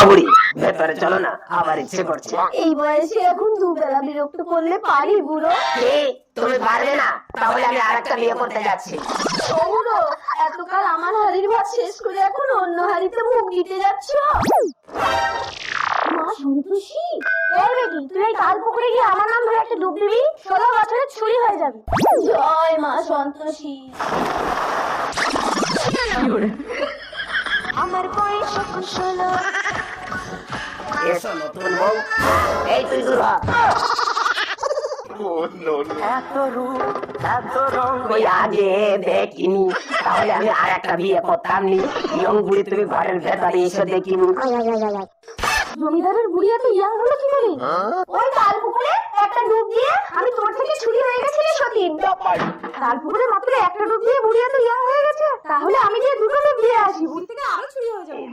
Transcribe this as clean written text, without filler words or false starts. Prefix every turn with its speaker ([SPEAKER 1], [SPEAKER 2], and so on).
[SPEAKER 1] বুড়ি ভেতরে চলো না, আবার ইচ্ছে করছে।
[SPEAKER 2] এই বয়সে এখন দুবেলা বিরক্ত করলে পারি বুড়ো?
[SPEAKER 1] তুমি পারবে না, তাহলে আমি আরেকটা বিয়ে করতে যাচ্ছি।
[SPEAKER 2] ও বুড়ো, এতকাল আমার হাড়ির ভাত শেষ করে এখন অন্য হাড়িতে মুখ দিতে যাচ্ছ? মা সন্তোষী, এই বেটি, তুই এই কাল পুকুরে গিয়ে আমার নাম ধরে একটা ডুব দিবি, 16 বছরের ছুরি হয়ে যাবে। জয় মা সন্তোষী। আমার বয়স এখন 16।
[SPEAKER 1] এসো নতুন বউ, এই তুই দূর হ। এত রূপ এত রং কই আগে দেখিনি, তাহলে আমি আর একটা বিয়ে করতাম নি। ইয়ং বুড়ি তুমি ঘরের ভেতরে এসে দেখিনি।
[SPEAKER 2] জমিদারের বুড়ি এত ইয়াং হলো কি করে? ওই কাল পুকুরে একটা ডুব দিয়ে আমি তোর থেকে ছুরি হয়ে গেছি রে সতীন। কাল পুকুরে মাত্র একটা ডুব দিয়ে বুড়ি এত ইয়াং হয়ে গেছে, তাহলে আমি যে দুটো ডুব দিয়ে আসি, বুড়ি থেকে আরো ছুরি হয়ে যাবে।